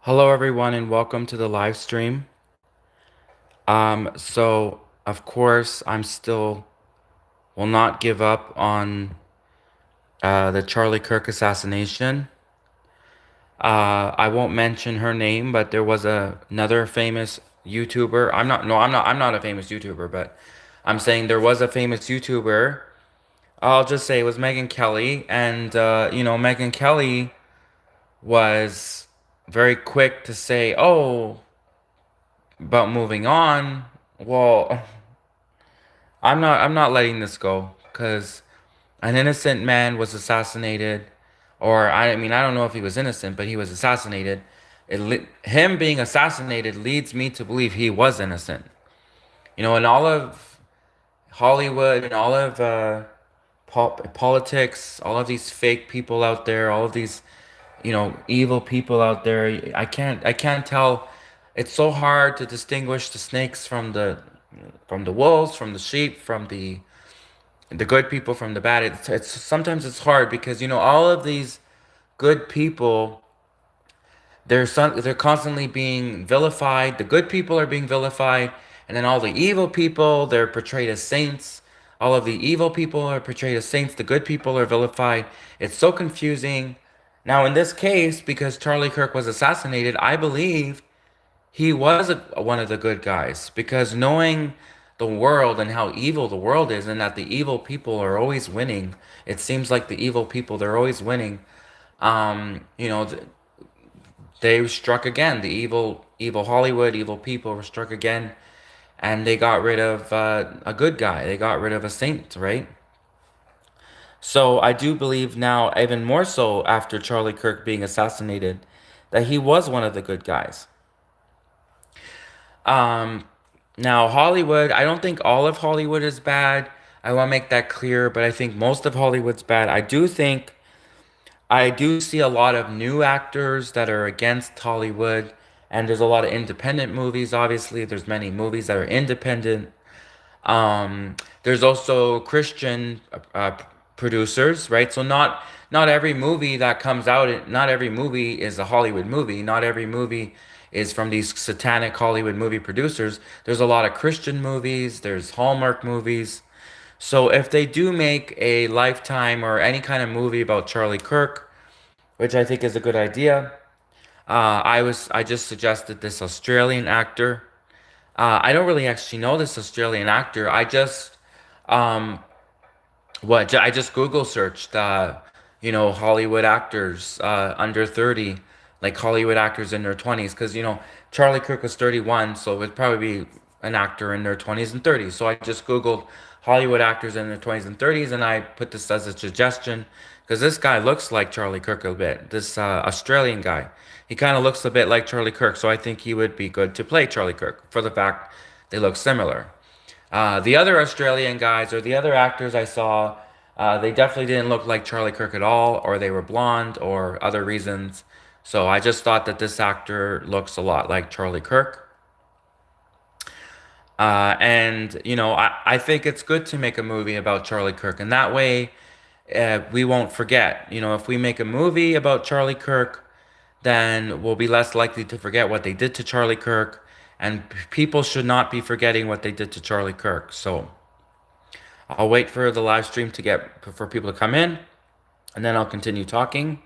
Hello, everyone, and welcome to the live stream. Of course, I'm still will not give up on the Charlie Kirk assassination. I won't mention her name, but there was another famous YouTuber. I'm not a famous YouTuber, but I'm saying there was a famous YouTuber. I'll just say it was Megan Kelly, and Megan Kelly was very quick to say, "Oh, but moving on." Well, I'm not letting this go because an innocent man was assassinated, or I mean I don't know if he was innocent, but he was assassinated. Him being assassinated leads me to believe he was innocent. In all of Hollywood and all of politics, all of these fake people out there, all of these evil people out there. I can't tell. It's so hard to distinguish the snakes from the wolves, from the sheep, from the good people from the bad. It's sometimes it's hard because all of these good people, they're constantly being vilified. The good people are being vilified, and then all the evil people, they're portrayed as saints. All of the evil people are portrayed as saints. The good people are vilified. It's so confusing. Now, in this case, because Charlie Kirk was assassinated, I believe he was one of the good guys because knowing the world and how evil the world is, and that the evil people are always winning. It seems like the evil people, they're always winning. Um, you know, th- they struck again. The evil Hollywood, evil people were struck again, and they got rid of a good guy. They got rid of a saint, right? So I do believe now, even more so after Charlie Kirk being assassinated, that he was one of the good guys. Um, Now, Hollywood, I don't think all of Hollywood is bad. I want to make that clear, but I think most of Hollywood's bad. I do see a lot of new actors that are against Hollywood, and there's a lot of independent movies. Obviously, there's many movies that are independent. There's also Christian producers, right? So not every movie that comes out, not every movie is a Hollywood movie. Not every movie is from these satanic Hollywood movie producers. There's a lot of Christian movies. There's Hallmark movies. So if they do make a Lifetime or any kind of movie about Charlie Kirk, which I think is a good idea, I just suggested this Australian actor. I don't really actually know this Australian actor. Um, I just Google searched, Hollywood actors under 30, like Hollywood actors in their 20s, because Charlie Kirk was 31, so it would probably be an actor in their 20s and 30s. So I just Googled Hollywood actors in their 20s and 30s, and I put this as a suggestion because this guy looks like Charlie Kirk a bit. This Australian guy, he kind of looks a bit like Charlie Kirk, so I think he would be good to play Charlie Kirk for the fact they look similar. The other Australian guys or the other actors I saw, they definitely didn't look like Charlie Kirk at all, or they were blonde, or other reasons. So I just thought that this actor looks a lot like Charlie Kirk. And, I think it's good to make a movie about Charlie Kirk. And that way, we won't forget. If we make a movie about Charlie Kirk, then we'll be less likely to forget what they did to Charlie Kirk. And people should not be forgetting what they did to Charlie Kirk. So I'll wait for the live stream for people to come in, and then I'll continue talking.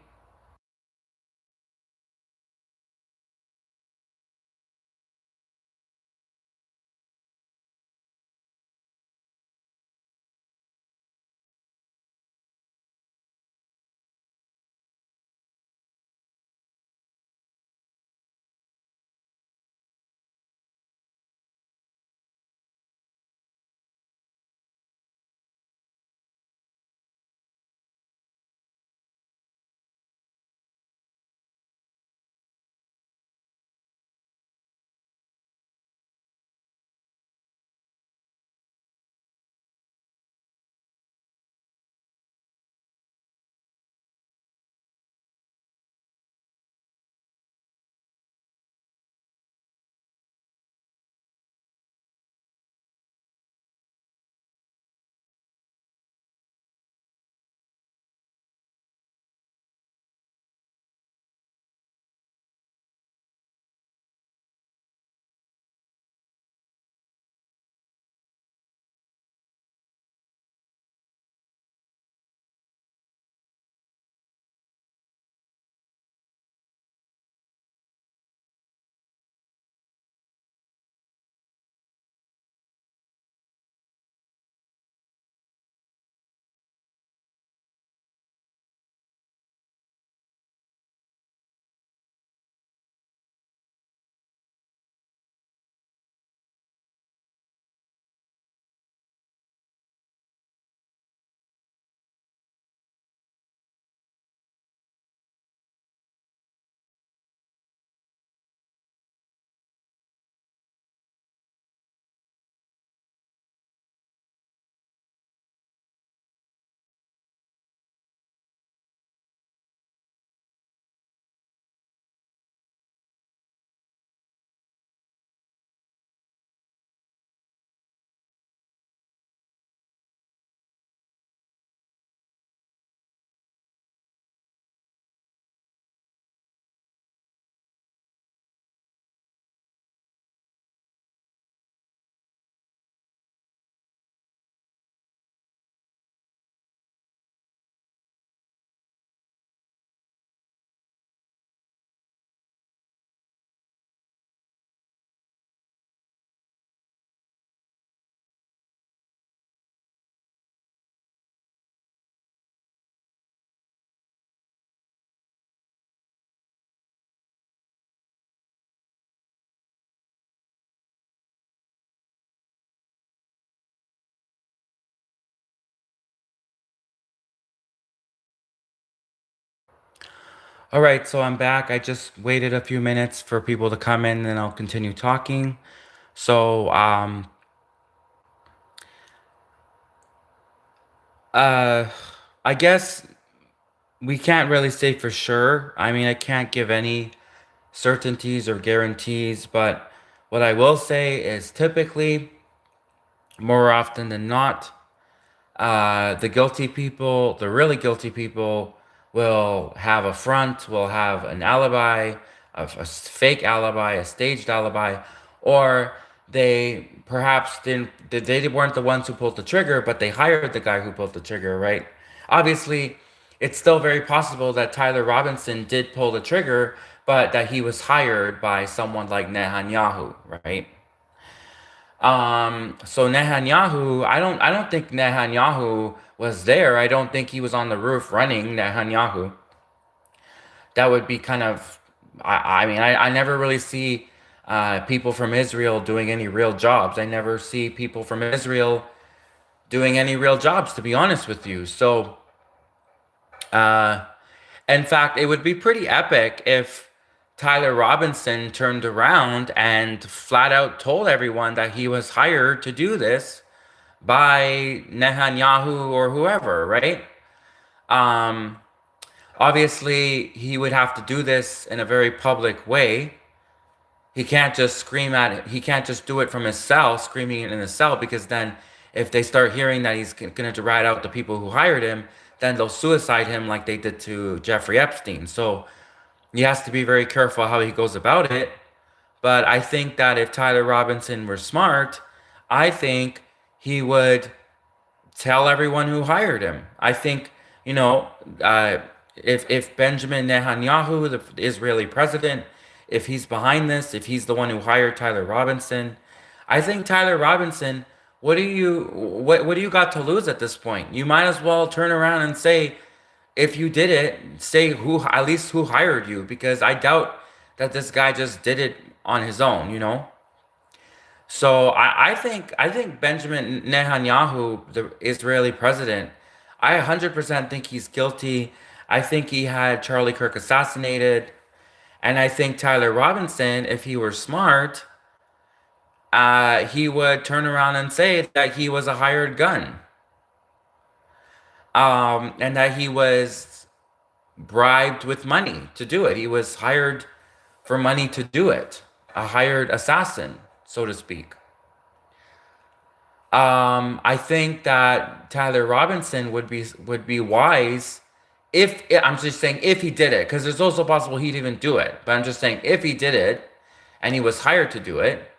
All right, so I'm back. I just waited a few minutes for people to come in, and I'll continue talking. So, uh, I guess we can't really say for sure. I mean, I can't give any certainties or guarantees, but what I will say is typically, more often than not, the guilty people, the really guilty people, will have a front, will have an alibi, a fake alibi, a staged alibi, or they perhaps didn't, they weren't the ones who pulled the trigger, but they hired the guy who pulled the trigger, right? Obviously, it's still very possible that Tyler Robinson did pull the trigger, but that he was hired by someone like Netanyahu, right? So Netanyahu, I don't think Netanyahu was there. I don't think he was on the roof running Netanyahu. That would be kind of, I mean, I never really see people from Israel doing any real jobs. I never see people from Israel doing any real jobs, to be honest with you. So, uh, in fact, it would be pretty epic if Tyler Robinson turned around and flat out told everyone that he was hired to do this by Netanyahu or whoever, right? Um, Obviously, he would have to do this in a very public way. He can't just scream at it. He can't just do it from his cell, screaming it in his cell, because then if they start hearing that he's going to rat out the people who hired him, then they'll suicide him like they did to Jeffrey Epstein. So he has to be very careful how he goes about it. But I think that if Tyler Robinson were smart, I think he would tell everyone who hired him. I think, you know, uh, if Benjamin Netanyahu, the Israeli president, if he's behind this, if he's the one who hired Tyler Robinson, I think Tyler Robinson, what do you got to lose at this point? You might as well turn around and say, if you did it, say who at least who hired you, because I doubt that this guy just did it on his own, you know? So I think Benjamin Netanyahu, the Israeli president, I 100% think he's guilty. I think he had Charlie Kirk assassinated, and I think Tyler Robinson, if he were smart, he would turn around and say that he was a hired gun, and that he was bribed with money to do it. He was hired for money to do it, a hired assassin, so to speak. I think that Tyler Robinson would be wise if I'm just saying if he did it, because there's also possible he'd even do it. But I'm just saying if he did it and he was hired to do it,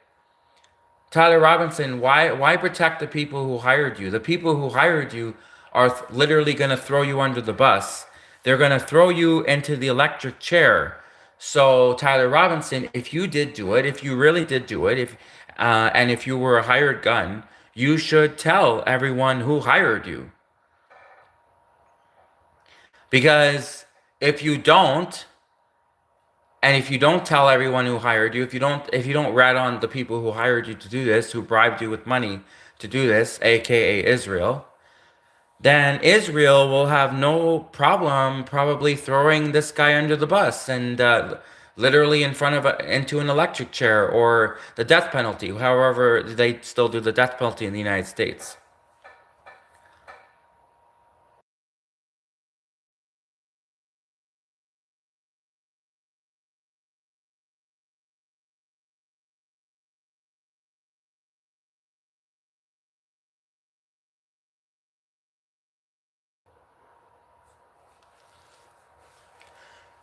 Tyler Robinson, why protect the people who hired you? The people who hired you are literally going to throw you under the bus. They're going to throw you into the electric chair. So Tyler Robinson, if you did do it, if you really did do it, if and if you were a hired gun, you should tell everyone who hired you. Because if you don't, and if you don't tell everyone who hired you, if you don't rat on the people who hired you to do this, who bribed you with money to do this, aka Israel, then Israel will have no problem probably throwing this guy under the bus and literally in front of into an electric chair or the death penalty. However, they still do the death penalty in the United States.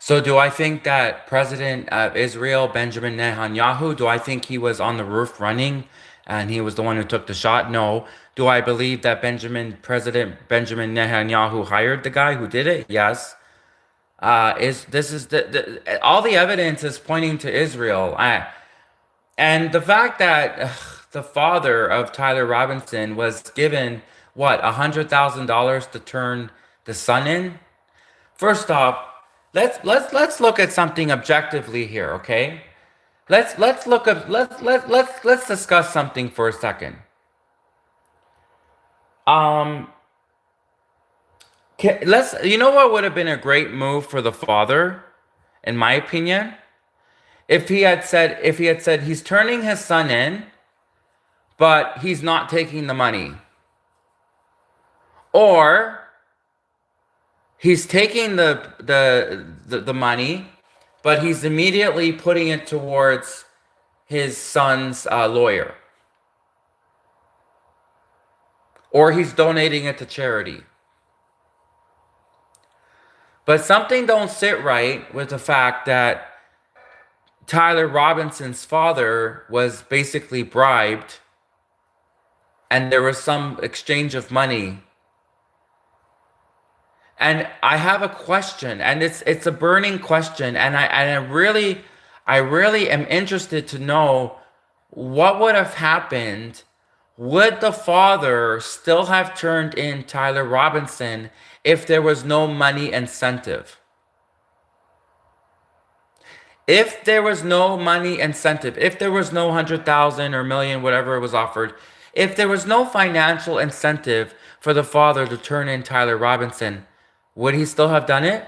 So do I think that President of Israel, Benjamin Netanyahu, do I think he was on the roof running and he was the one who took the shot? No. Do I believe that President Benjamin Netanyahu hired the guy who did it? Yes. Is this is all the evidence is pointing to Israel. And the fact that the father of Tyler Robinson was given what $100,000 to turn the son in. First off, let's look at something objectively here, okay? Let's look up let's discuss something for a second. Um, let's you know what would have been a great move for the father? in my opinion. If he had said he's turning his son in, but he's not taking the money, or he's taking the money, but he's immediately putting it towards his son's lawyer, or he's donating it to charity. But something don't sit right with the fact that Tyler Robinson's father was basically bribed and there was some exchange of money. And I have a question, and it's a burning question, and I really am interested to know what would have happened. Would the father still have turned in Tyler Robinson if there was no money incentive? If there was no money incentive, if there was no 100,000 or million, whatever it was offered, if there was no financial incentive for the father to turn in Tyler Robinson, would he still have done it?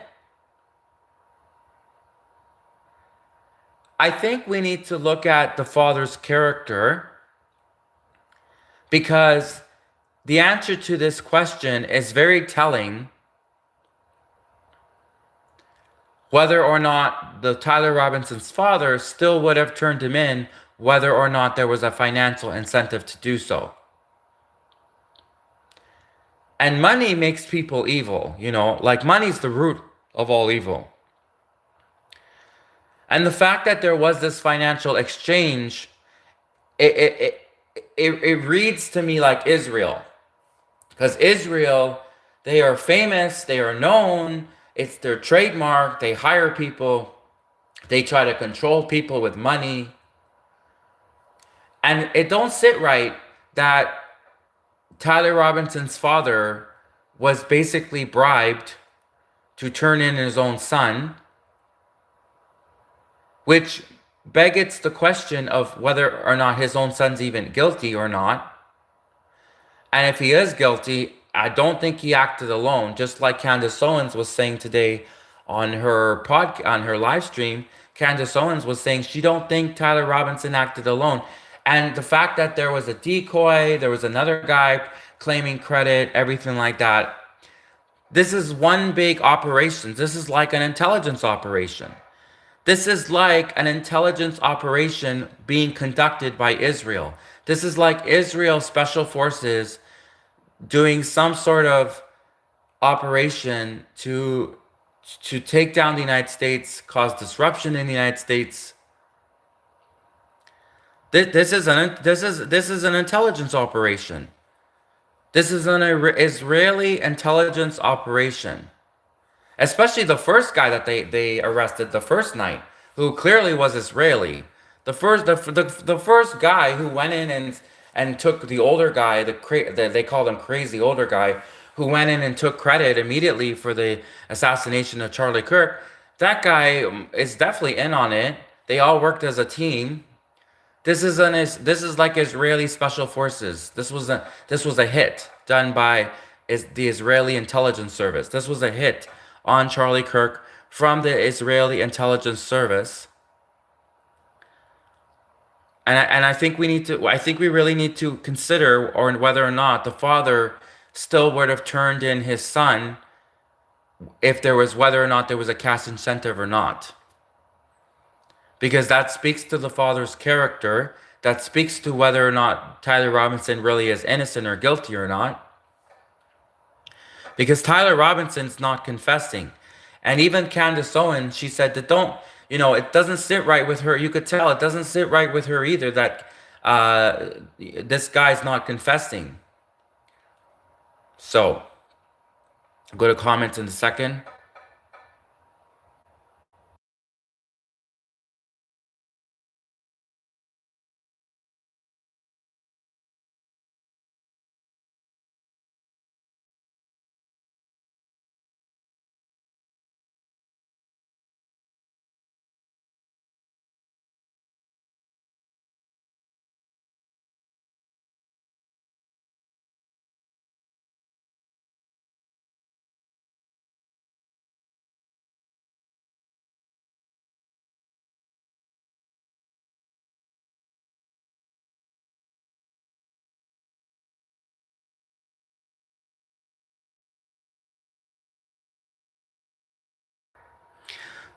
I think we need to look at the father's character, because the answer to this question is very telling whether or not the Tyler Robinson's father still would have turned him in, whether or not there was a financial incentive to do so. And money makes people evil, like money's the root of all evil. And the fact that there was this financial exchange, it reads to me like Israel. Because Israel, they are famous, they are known, it's their trademark, they hire people, they try to control people with money. And it don't sit right that Tyler Robinson's father was basically bribed to turn in his own son, which begs the question of whether or not his own son's even guilty or not. And if he is guilty, I don't think he acted alone. Just like Candace Owens was saying today on her live stream, Candace Owens was saying she don't think Tyler Robinson acted alone. And the fact that there was a decoy, there was another guy claiming credit, everything like that. This is one big operation. This is like an intelligence operation. This is like an intelligence operation being conducted by Israel. This is like Israel Special Forces doing some sort of operation to take down the United States, cause disruption in the United States. This is an intelligence operation. This is an Israeli intelligence operation. Especially the first guy that they arrested the first night, who clearly was Israeli. The first guy who went in and took the older guy, they called him crazy older guy, who went in and took credit immediately for the assassination of Charlie Kirk. That guy is definitely in on it. They all worked as a team. This is like Israeli special forces. This was a hit done by the Israeli intelligence service. This was a hit on Charlie Kirk from the Israeli intelligence service. And I think we really need to consider or whether or not the father still would have turned in his son if whether or not there was a cash incentive or not. Because that speaks to the father's character. That speaks to whether or not Tyler Robinson really is innocent or guilty or not. Because Tyler Robinson's not confessing. And even Candace Owens, she said that it doesn't sit right with her. You could tell it doesn't sit right with her either that this guy's not confessing. So, go to comments in a second.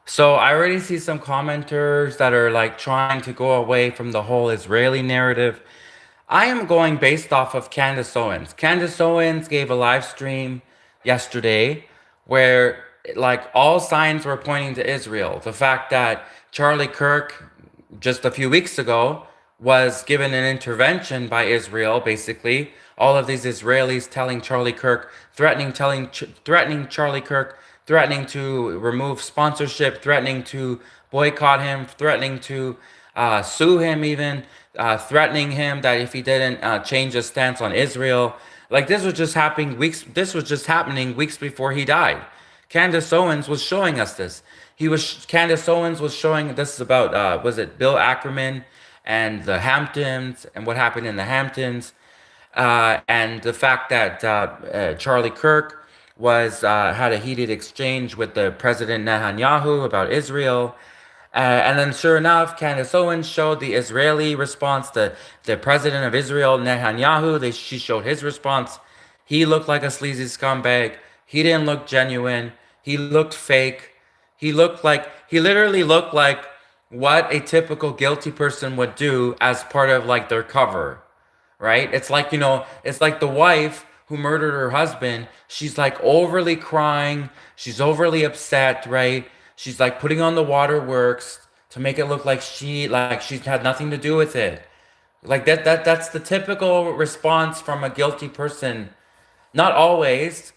So I already see some commenters that are like trying to go away from the whole Israeli narrative. I am going based off of Candace Owens. Candace Owens gave a live stream yesterday where like all signs were pointing to Israel. The fact that Charlie Kirk just a few weeks ago was given an intervention by Israel, basically. All of these Israelis telling Charlie Kirk, threatening Charlie Kirk, threatening to remove sponsorship, threatening to boycott him, threatening to sue him, even threatening him that if he didn't change his stance on Israel, like this was just happening weeks. This was just happening weeks before he died. Candace Owens was showing us this. Candace Owens was showing this is about was it Bill Ackerman and the Hamptons and what happened in the Hamptons, and the fact that Charlie Kirk was had a heated exchange with the President Netanyahu about Israel. And then, sure enough, Candace Owens showed the Israeli response. The president of Israel, Netanyahu, she showed his response. He looked like a sleazy scumbag. He didn't look genuine. He looked fake. He literally looked like what a typical guilty person would do as part of like their cover, right? It's like, it's like the wife who murdered her husband. She's like overly crying. She's overly upset, right? She's like putting on the waterworks to make it look like she's had nothing to do with it. Like that's the typical response from a guilty person. Not always,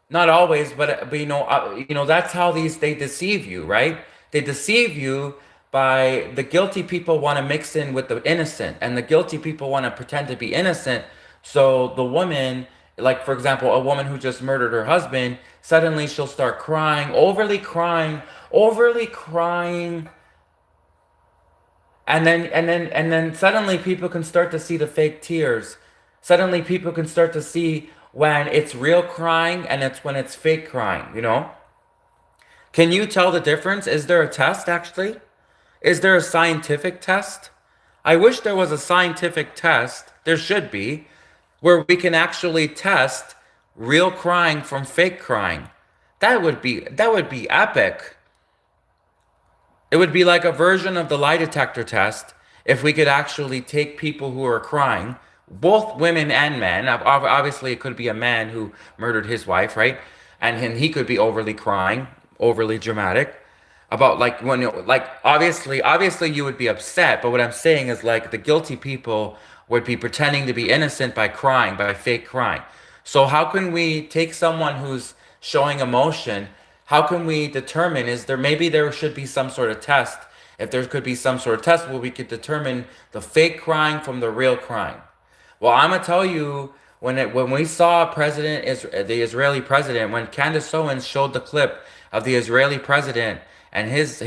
not always, but that's how they deceive you, right? They deceive you by the guilty people want to mix in with the innocent, and the guilty people want to pretend to be innocent. So the woman, like for example, a woman who just murdered her husband, suddenly she'll start overly crying, and then suddenly people can start to see the fake tears. Suddenly people can start to see when it's real crying and it's when it's fake crying. Can you tell the difference? Is there a test actually? Is there a scientific test? I wish there was a scientific test. There should be, where we can actually test real crying from fake crying. That would be epic. It would be like a version of the lie detector test if we could actually take people who are crying, both women and men. Obviously, it could be a man who murdered his wife, right? And he could be overly crying, overly dramatic about like when like obviously you would be upset, but what I'm saying is like the guilty people would be pretending to be innocent by crying, by fake crying. So how can we take someone who's showing emotion? How can we determine, is there, maybe there should be some sort of test, if there could be some sort of test where we could determine the fake crying from the real crying. Well, I'm gonna tell you, when we saw the Israeli president, when Candace Owens showed the clip of the Israeli president and his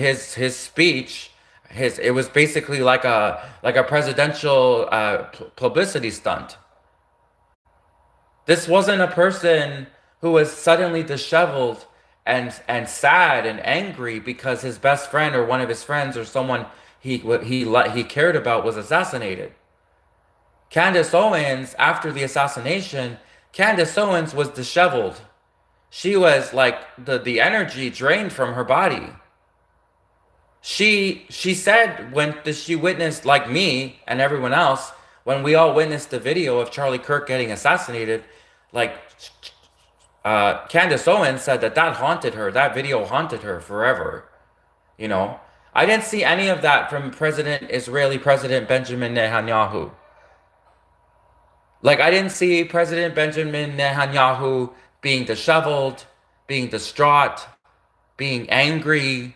speech, it was basically like a presidential publicity stunt. This wasn't a person who was suddenly disheveled and sad and angry because his best friend or one of his friends or someone he cared about was assassinated. Candace Owens, after the assassination, Candace Owens was disheveled. She was like the energy drained from her body. She said when she witnessed, like me and everyone else, when we all witnessed the video of Charlie Kirk getting assassinated, like Candace Owens said that haunted her. That video haunted her forever. You know, I didn't see any of that from Israeli President Benjamin Netanyahu. Like I didn't see President Benjamin Netanyahu being disheveled, being distraught, being angry.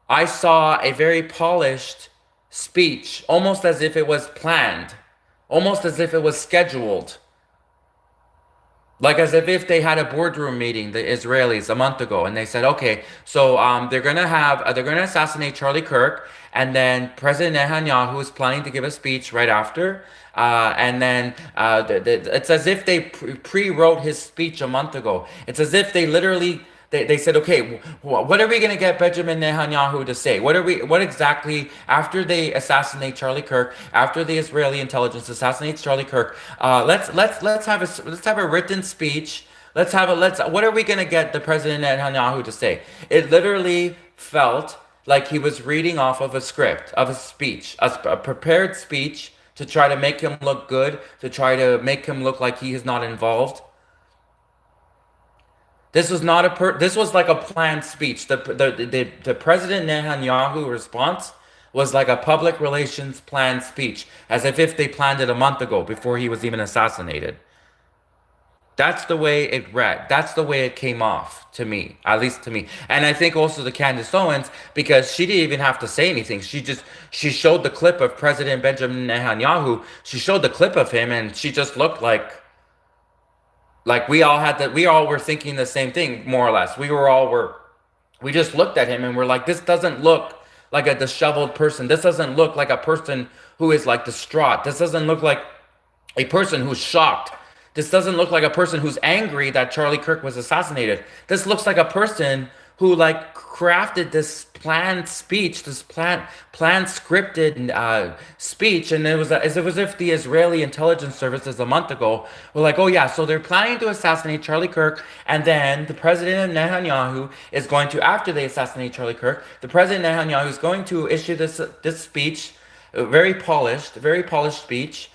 I saw a very polished speech, almost as if it was planned, almost as if it was scheduled. Like as if they had a boardroom meeting, the Israelis, a month ago, and they said, okay, so they're gonna assassinate Charlie Kirk, and then President Netanyahu is planning to give a speech right after, and then it's as if they pre-wrote his speech a month ago. It's as if they literally they said, okay, what are we going to get Benjamin Netanyahu to say? What exactly, after they assassinate Charlie Kirk, after the Israeli intelligence assassinates Charlie Kirk, let's have a written speech. What are we going to get the President Netanyahu to say? It literally felt like he was reading off of a script, of a speech, a prepared speech to try to make him look good, to try to make him look like he is not involved. This was not this was like a planned speech. The President Netanyahu response was like a public relations planned speech, as if they planned it a month ago before he was even assassinated. That's the way it read. That's the way it came off to me, at least to me. And I think also to Candace Owens, because she didn't even have to say anything. She showed the clip of President Benjamin Netanyahu. She showed the clip of him, and she just looked like we all were thinking the same thing, more or less. We just looked at him and we're like, this doesn't look like a disheveled person. This doesn't look like a person who is like distraught. This doesn't look like a person who's shocked. This doesn't look like a person who's angry that Charlie Kirk was assassinated. This looks like a person who like crafted this planned speech, this planned scripted speech, and it was as if the Israeli intelligence services a month ago were like, oh yeah, so they're planning to assassinate Charlie Kirk, and then the president Netanyahu is going to, after they assassinate Charlie Kirk, the president Netanyahu is going to issue this speech, a very polished speech.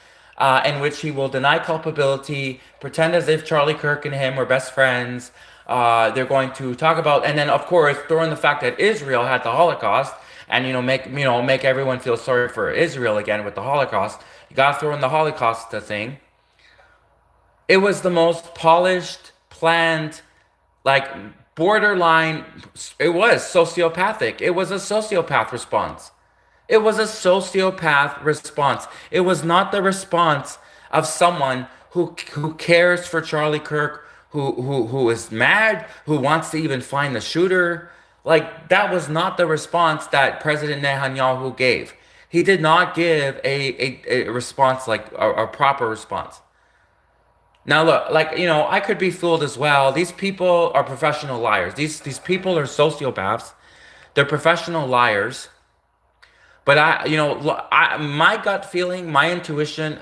In which he will deny culpability, pretend as if Charlie Kirk and him were best friends. They're going to talk about, and then of course throw in the fact that Israel had the Holocaust, and make everyone feel sorry for Israel again with the Holocaust. You gotta throw in the Holocaust thing. It was the most polished, planned, like borderline. It was sociopathic. It was a sociopath response. It was a sociopath response. It was not the response of someone who cares for Charlie Kirk, who is mad, who wants to even find the shooter. Like, that was not the response that President Netanyahu gave. He did not give a response, like a proper response. Now look, like, I could be fooled as well. These people are professional liars. These people are sociopaths. They're professional liars. But my gut feeling, my intuition,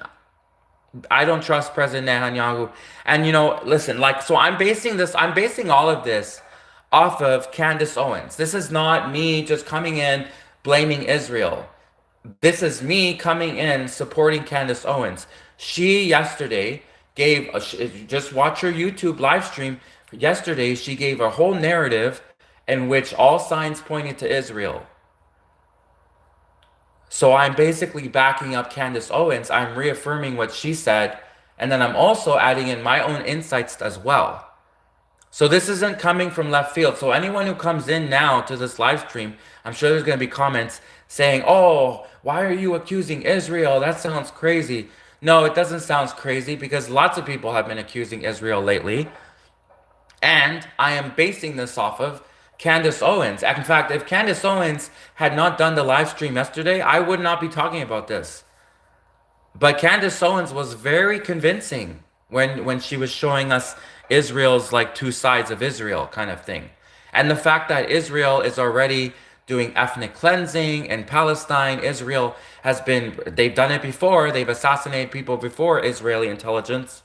I don't trust President Netanyahu. And listen, like, so I'm basing all of this off of Candace Owens. This is not me just coming in blaming Israel. This is me coming in supporting Candace Owens. She yesterday just watch her YouTube live stream. Yesterday, she gave a whole narrative in which all signs pointed to Israel. So I'm basically backing up Candace Owens. I'm reaffirming what she said. And then I'm also adding in my own insights as well. So this isn't coming from left field. So anyone who comes in now to this live stream, I'm sure there's going to be comments saying, oh, why are you accusing Israel? That sounds crazy. No, it doesn't sound crazy because lots of people have been accusing Israel lately. And I am basing this off of Candace Owens. In fact, if Candace Owens had not done the live stream yesterday, I would not be talking about this. But Candace Owens was very convincing when she was showing us Israel's like two sides of Israel kind of thing. And the fact that Israel is already doing ethnic cleansing in Palestine. They've done it before. They've assassinated people before, Israeli intelligence.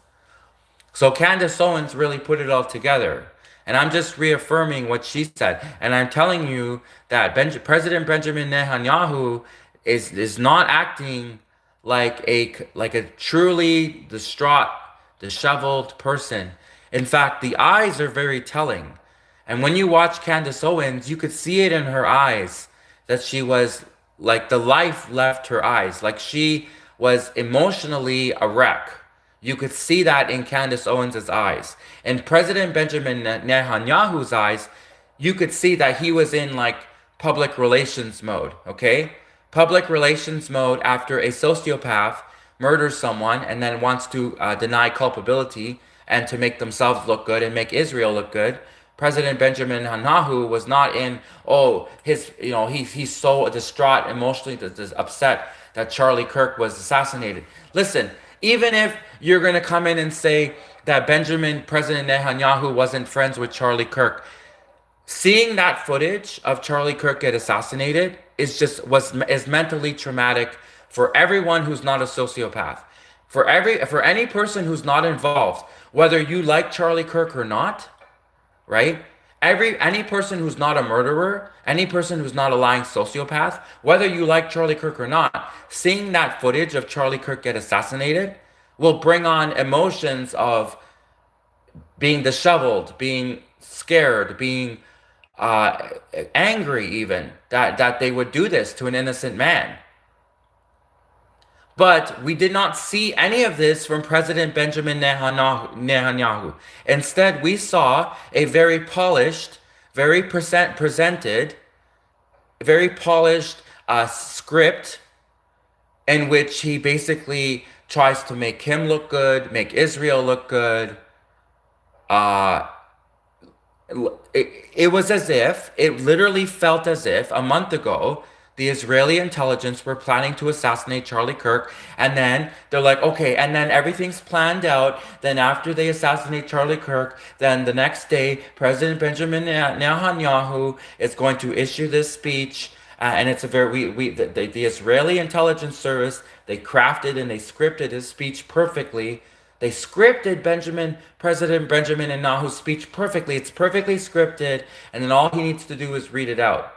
So Candace Owens really put it all together. And I'm just reaffirming what she said. And I'm telling you that President Benjamin Netanyahu is not acting like a truly distraught, disheveled person. In fact, the eyes are very telling. And when you watch Candace Owens, you could see it in her eyes that she was like the life left her eyes. Like she was emotionally a wreck. You could see that in Candace Owens' eyes. In President Benjamin Netanyahu's eyes, you could see that he was in like public relations mode, okay? Public relations mode after a sociopath murders someone and then wants to deny culpability and to make themselves look good and make Israel look good. President Benjamin Netanyahu was not in, he's so distraught, emotionally upset that Charlie Kirk was assassinated. Listen, even if you're going to come in and say that President Netanyahu wasn't friends with Charlie Kirk, seeing that footage of Charlie Kirk get assassinated is mentally traumatic for everyone who's not a sociopath. For any person who's not involved, whether you like Charlie Kirk or not, right? Any person who's not a murderer, any person who's not a lying sociopath, whether you like Charlie Kirk or not, seeing that footage of Charlie Kirk get assassinated will bring on emotions of being disheveled, being scared, being uh, angry, even that they would do this to an innocent man. But we did not see any of this from President Benjamin Netanyahu. Instead, we saw a very polished, very presented, very polished script in which he basically tries to make him look good, make Israel look good. Uh, it was as if, it literally felt as if a month ago, the Israeli intelligence were planning to assassinate Charlie Kirk, and then they're like, okay, and then everything's planned out. Then after they assassinate Charlie Kirk, then the next day, President Benjamin Netanyahu is going to issue this speech, and it's a very the Israeli intelligence service, they crafted and they scripted his speech perfectly. They scripted President Benjamin Netanyahu's speech perfectly. It's perfectly scripted, and then all he needs to do is read it out.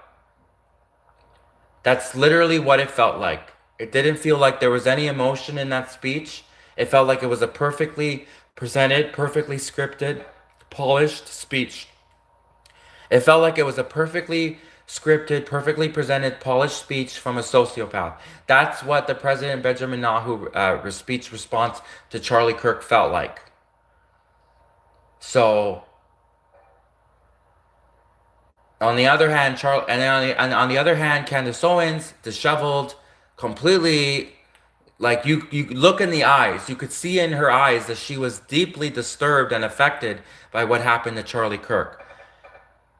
That's literally what it felt like. It didn't feel like there was any emotion in that speech. It felt like it was a perfectly presented, perfectly scripted, polished speech. It felt like it was a perfectly scripted, perfectly presented, polished speech from a sociopath. That's what the President Benjamin Netanyahu speech response to Charlie Kirk felt like. So, on the other hand, on the other hand, Candace Owens, disheveled, completely, like you look in the eyes, you could see in her eyes that she was deeply disturbed and affected by what happened to Charlie Kirk.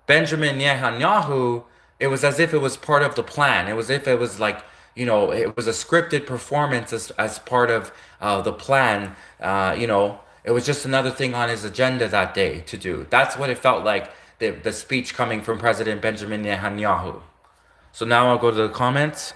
Benjamin Netanyahu, it was as if it was part of the plan. It was as if it was like, it was a scripted performance as part of the plan. It was just another thing on his agenda that day to do. That's what it felt like, the speech coming from President Benjamin Netanyahu. So now I'll go to the comments.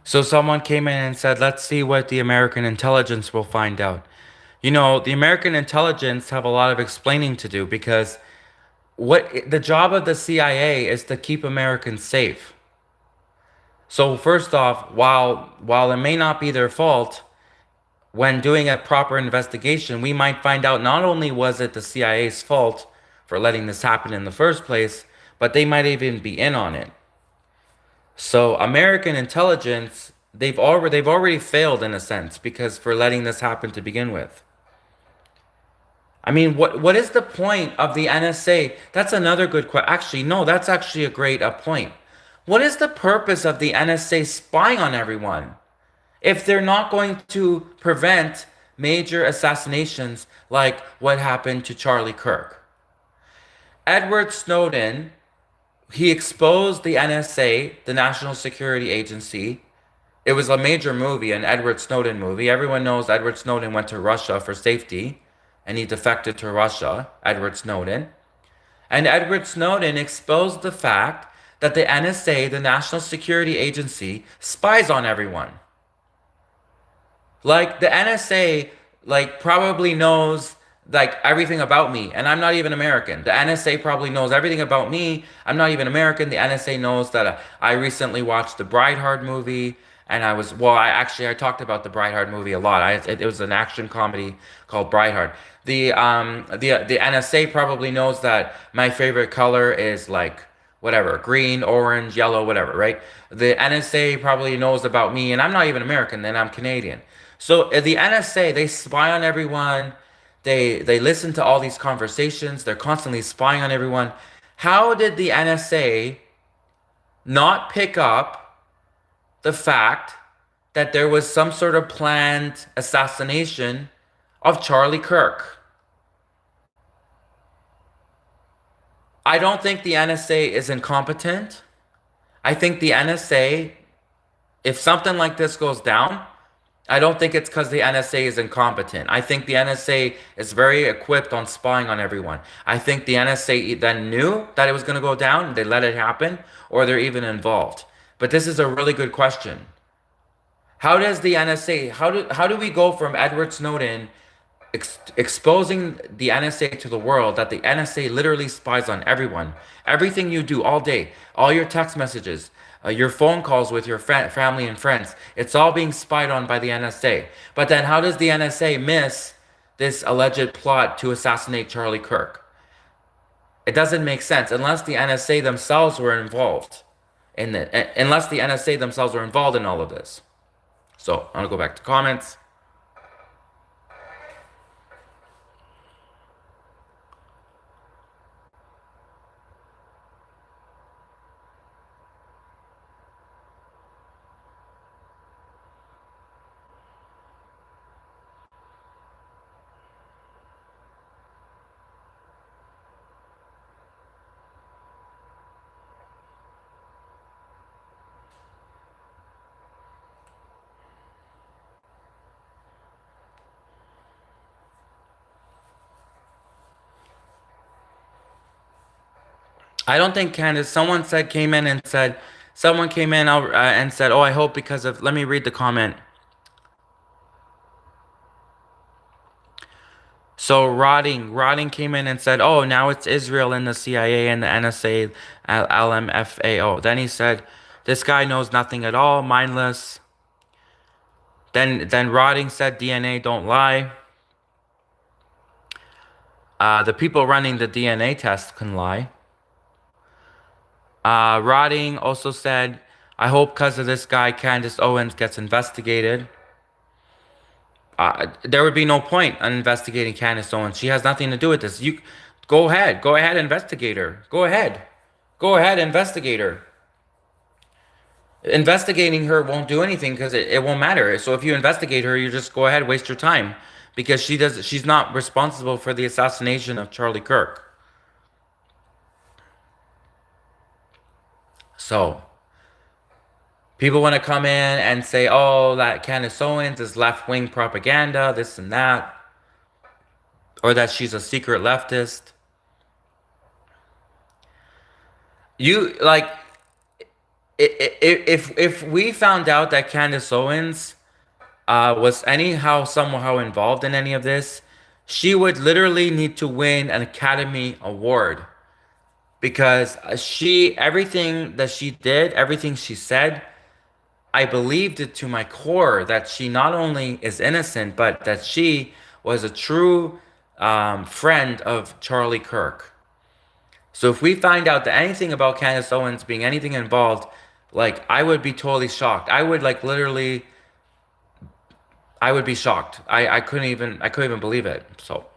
So someone came in and said, let's see what the American intelligence will find out. The American intelligence have a lot of explaining to do because what the job of the CIA is to keep Americans safe. So first off, while it may not be their fault, when doing a proper investigation, we might find out not only was it the CIA's fault for letting this happen in the first place, but they might even be in on it. So American intelligence, they've already failed in a sense because for letting this happen to begin with. I mean, what is the point of the NSA? That's another good question. Actually, no, that's actually a great point. What is the purpose of the NSA spying on everyone if they're not going to prevent major assassinations like what happened to Charlie Kirk? Edward Snowden, he exposed the NSA, the National Security Agency. It was a major movie, an Edward Snowden movie. Everyone knows Edward Snowden went to Russia for safety, and he defected to Russia, Edward Snowden. And Edward Snowden exposed the fact that the NSA, the National Security Agency, spies on everyone. Like the NSA, like probably knows like everything about me, and I'm not even American. The NSA probably knows everything about me. I'm not even American. The NSA knows that I recently watched the Brideheart movie, and I talked about the Brideheart movie a lot. It was an action comedy called Brideheart. The NSA probably knows that my favorite color is like whatever, green, orange, yellow, whatever, right? The NSA probably knows about me, and I'm not even American, and I'm Canadian. So the NSA, they spy on everyone. They listen to all these conversations. They're constantly spying on everyone. How did the NSA not pick up the fact that there was some sort of planned assassination of Charlie Kirk? I don't think the NSA is incompetent. I think the NSA, if something like this goes down, I don't think it's because the NSA is incompetent. I think the NSA is very equipped on spying on everyone. I think the NSA then knew that it was going to go down, they let it happen, or they're even involved. But this is a really good question. How does the NSA, how do we go from Edward Snowden exposing the NSA to the world, that the NSA literally spies on everyone, everything you do all day, all your text messages, your phone calls with your family and friends, it's all being spied on by the NSA. But then how does the NSA miss this alleged plot to assassinate Charlie Kirk? It doesn't make sense unless the NSA themselves were involved unless the NSA themselves were involved in all of this. So I'm gonna go back to comments. I don't think Candace. Someone came in and said, "Oh, I hope because of." Let me read the comment. So Rotting came in and said, "Oh, now it's Israel and the CIA and the NSA, LMFAO." Then he said, "This guy knows nothing at all, mindless." Then Rotting said, "DNA don't lie. The people running the DNA test can lie." Rotting also said, "I hope because of this guy, Candace Owens gets investigated." There would be no point on investigating Candace Owens. She has nothing to do with this. You go ahead, investigate her. Go ahead, investigate her. Investigating her won't do anything because it won't matter. So if you investigate her, you just go ahead, waste your time because she's not responsible for the assassination of Charlie Kirk. So people want to come in and say, oh, that Candace Owens is left-wing propaganda, this and that, or that she's a secret leftist. You like if we found out that Candace Owens was anyhow somehow involved in any of this, she would literally need to win an Academy Award because she everything that she did, everything she said, I believed it to my core that she not only is innocent, but that she was a true friend of Charlie Kirk. So if we find out that anything about Candace Owens being anything involved, like I would be totally shocked. I would like literally, I would be shocked. I couldn't even believe it. So.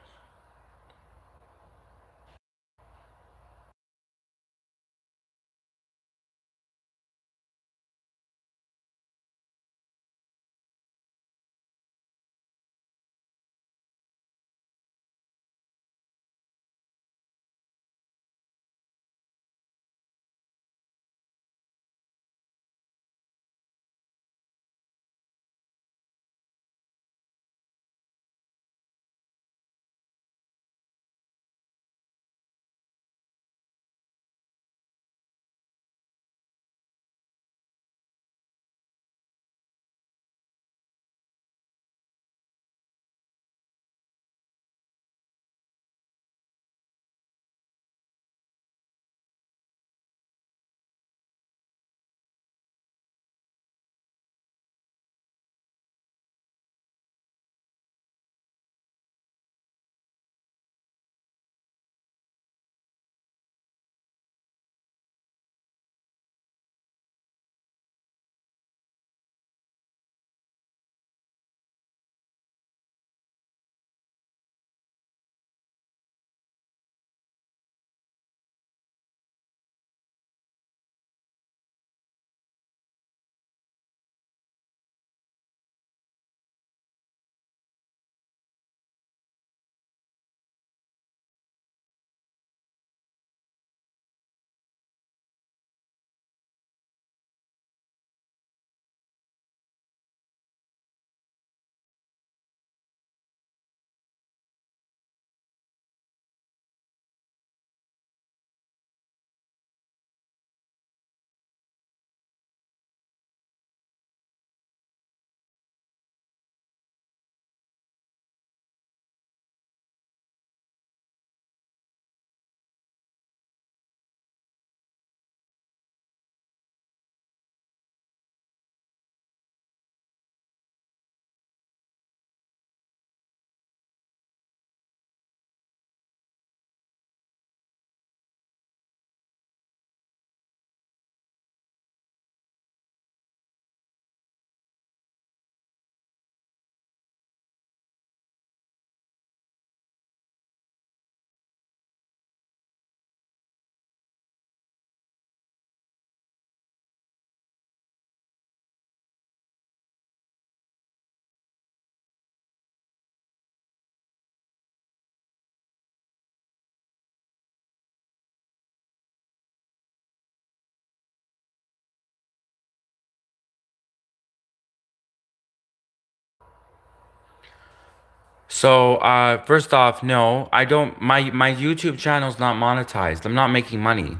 So, first off, no, I don't. My YouTube channel's not monetized. I'm not making money.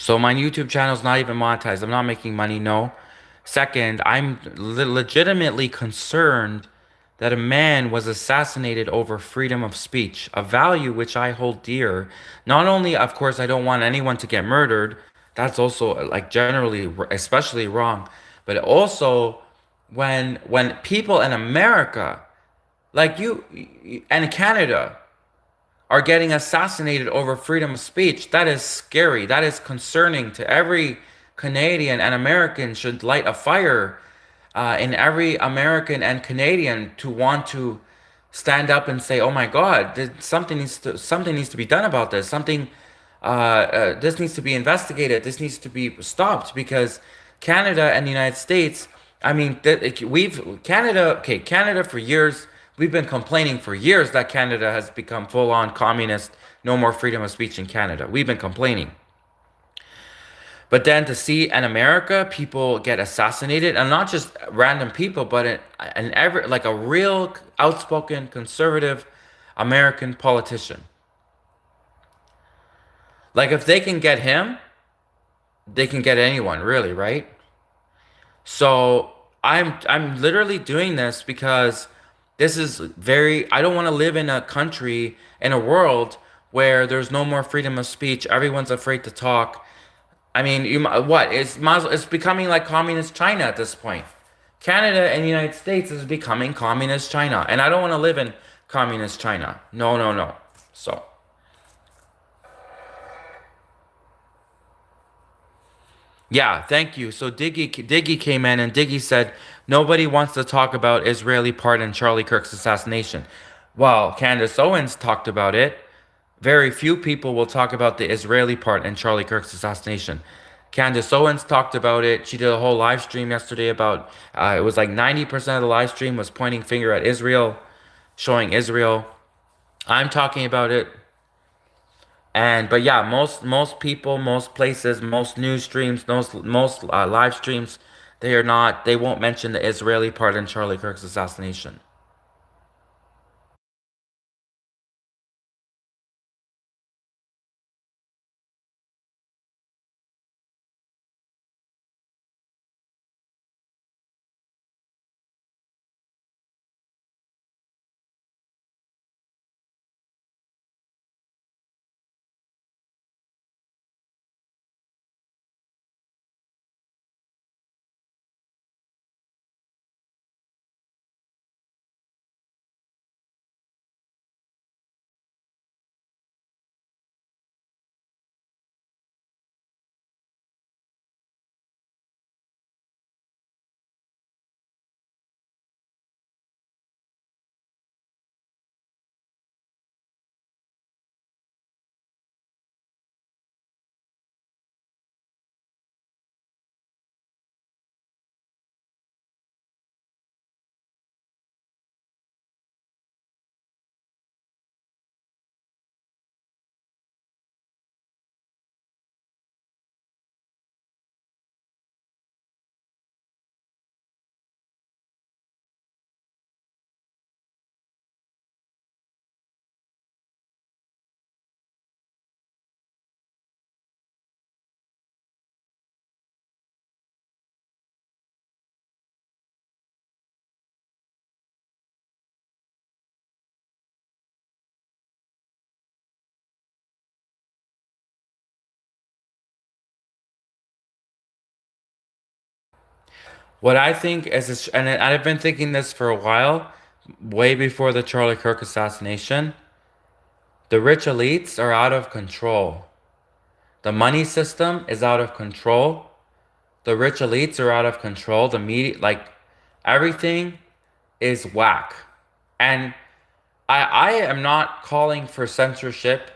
So my YouTube channel's not even monetized. I'm not making money. No. Second, I'm legitimately concerned that a man was assassinated over freedom of speech, a value which I hold dear. Not only, of course, I don't want anyone to get murdered. That's also like generally, especially wrong. But also, when people in America, like and Canada, are getting assassinated over freedom of speech. That is scary. That is concerning to every Canadian, and American should light a fire in every American and Canadian to want to stand up and say, "Oh my God, something needs to be done about this. This needs to be investigated. This needs to be stopped because Canada and the United States. I mean, we've Canada. Okay, Canada for years. We've been complaining for years that Canada has become full-on communist. No more freedom of speech in Canada. We've been complaining. But then to see in America people get assassinated, and not just random people, but like a real outspoken conservative American politician. Like if they can get him, they can get anyone, really, right? So I'm literally doing this because this is very I don't want to live in a country in a world where there's no more freedom of speech. Everyone's afraid to talk. I mean, what? It's becoming like communist China at this point. Canada and the United States is becoming communist China, and I don't want to live in communist China. No, no, no. So, yeah, thank you. So Diggy came in and Diggy said nobody wants to talk about Israeli part in Charlie Kirk's assassination. Well, Candace Owens talked about it. Very few people will talk about the Israeli part in Charlie Kirk's assassination. Candace Owens talked about it. She did a whole live stream yesterday about it was like 90% of the live stream was pointing finger at Israel, showing Israel. I'm talking about it. And but yeah, most people, most places, most news streams, most live streams, they won't mention the Israeli part in Charlie Kirk's assassination. What I think and I've been thinking this for a while, way before the Charlie Kirk assassination, the rich elites are out of control. The money system is out of control. The rich elites are out of control. The media, like everything is whack. And I am not calling for censorship.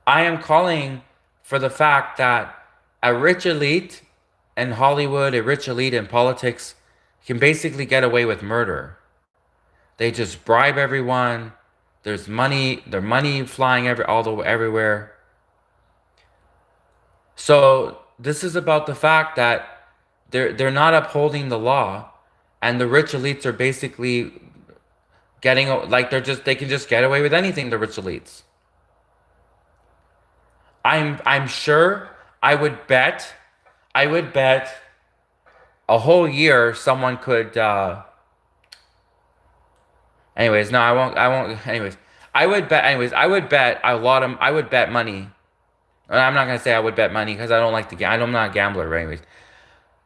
I am calling for the fact that a rich elite in Hollywood, a rich elite in politics, can basically get away with murder. They just bribe everyone. There's money flying everywhere. So this is about the fact that they're not upholding the law, and the rich elites are basically getting like they can just get away with anything, the rich elites. I'm sure I would bet a whole year someone could anyways, no, I won't anyways. I would bet money. I'm not gonna say I would bet money because I don't like to gamble. I'm not a gambler, right? Anyways.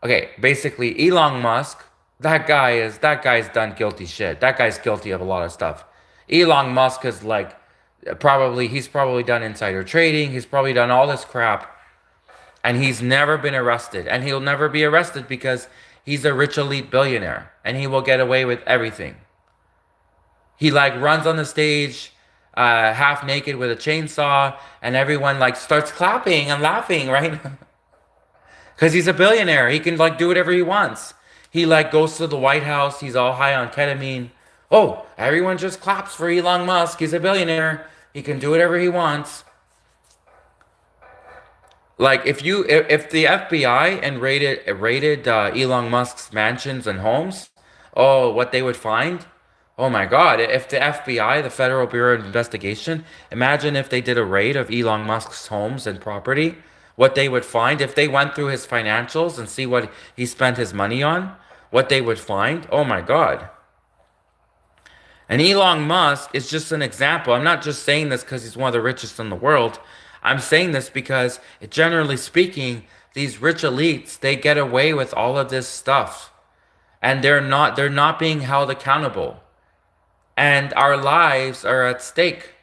Okay, basically Elon Musk, that guy's done guilty shit. That guy's guilty of a lot of stuff. Elon Musk is like he's probably done insider trading, he's probably done all this crap, and he's never been arrested. And he'll never be arrested because he's a rich elite billionaire and he will get away with everything. He like runs on the stage half naked with a chainsaw and everyone like starts clapping and laughing, right? Because he's a billionaire. He can like do whatever he wants. He like goes to the White House. He's all high on ketamine. Oh, everyone just claps for Elon Musk. He's a billionaire. He can do whatever he wants. Like if the FBI and raided Elon Musk's mansions and homes, oh, what they would find? Oh my God! If the FBI, the Federal Bureau of Investigation, imagine if they did a raid of Elon Musk's homes and property, what they would find if they went through his financials and see what he spent his money on, what they would find. Oh my God! And Elon Musk is just an example. I'm not just saying this because he's one of the richest in the world. I'm saying this because, generally speaking, these rich elites, they get away with all of this stuff. And they're not being held accountable. And our lives are at stake.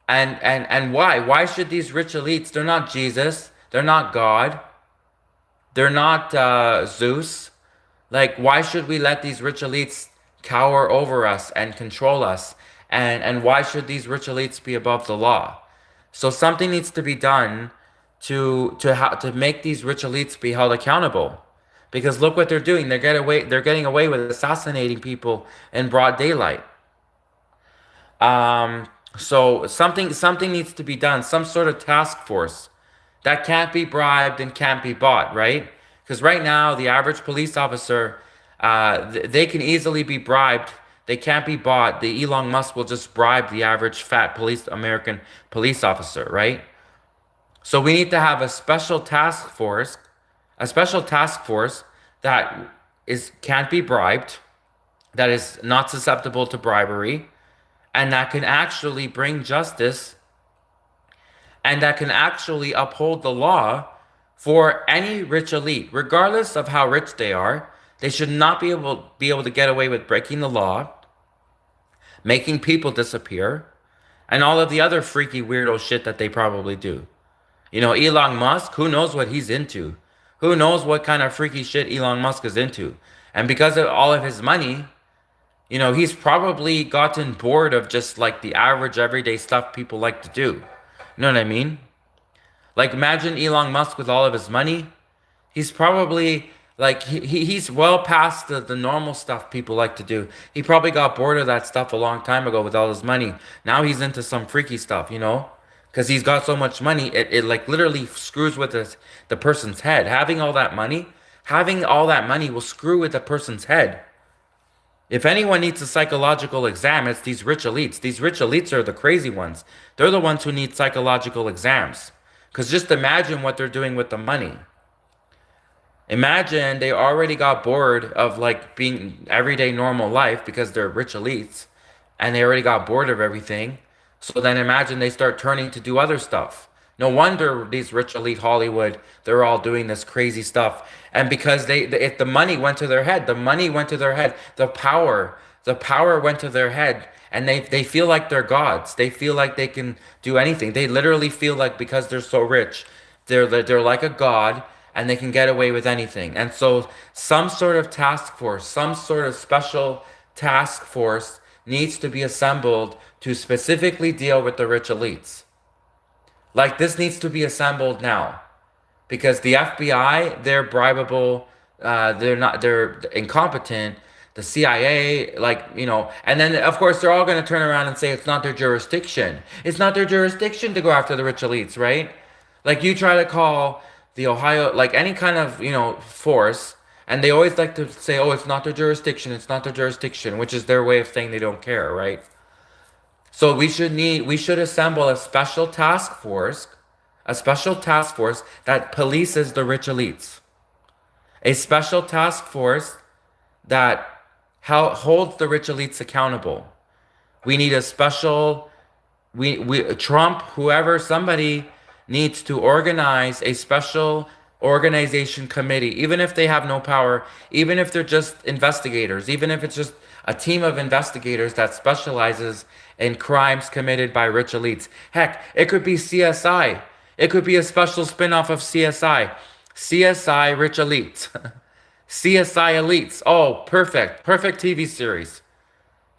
And why? Why should these rich elites, they're not Jesus, they're not God, they're not Zeus. Like, why should we let these rich elites cower over us and control us? And why should these rich elites be above the law? So something needs to be done to make these rich elites be held accountable. Because look what they're doing. They're getting away with assassinating people in broad daylight. So something needs to be done. Some sort of task force that can't be bribed and can't be bought, right? Because right now the average police officer, they can easily be bribed. They can't be bought. The Elon Musk will just bribe the average fat American police officer, right? So we need to have a special task force that can't be bribed, that is not susceptible to bribery, and that can actually bring justice, and that can actually uphold the law for any rich elite, regardless of how rich they are. They should not be able to get away with breaking the law, making people disappear, and all of the other freaky weirdo shit that they probably do. You know, Elon Musk, who knows what he's into? Who knows what kind of freaky shit Elon Musk is into? And because of all of his money, you know, he's probably gotten bored of just like the average everyday stuff people like to do. You know what I mean? Like, imagine Elon Musk with all of his money. He's probably like he's well past the normal stuff people like to do. He probably got bored of that stuff a long time ago with all his money. Now he's into some freaky stuff, you know? Because he's got so much money, it like literally screws with the person's head. Having all that money will screw with the person's head. If anyone needs a psychological exam, it's these rich elites. These rich elites are the crazy ones. They're the ones who need psychological exams. Because just imagine what they're doing with the money. Imagine they already got bored of like being everyday normal life because they're rich elites. And they already got bored of everything. So then imagine they start turning to do other stuff. No wonder these rich elite Hollywood, they're all doing this crazy stuff. And because if the money went to their head, the power went to their head. And they feel like they're gods. They feel like they can do anything. They literally feel like because they're so rich, they're like a god and they can get away with anything. And so some sort of task force, some sort of special task force needs to be assembled to specifically deal with the rich elites. Like, this needs to be assembled now. Because the FBI, they're bribable, they're incompetent. The CIA, like, you know, and then of course they're all going to turn around and say it's not their jurisdiction. It's not their jurisdiction to go after the rich elites, right? Like, you try to call the Ohio, like any kind of, you know, force, And they always like to say, oh, it's not their jurisdiction, it's not their jurisdiction, which is their way of saying they don't care, right? So we should assemble a special task force that polices the rich elites. A special task force that holds the rich elites accountable. We need a special we Trump, whoever, somebody needs to organize a special organization committee, even if they have no power, even if they're just investigators, even if it's just a team of investigators that specializes in crimes committed by rich elites. Heck, it could be CSI. It could be a special spin-off of CSI. CSI Rich Elites. CSI Elites. Oh, perfect. Perfect TV series.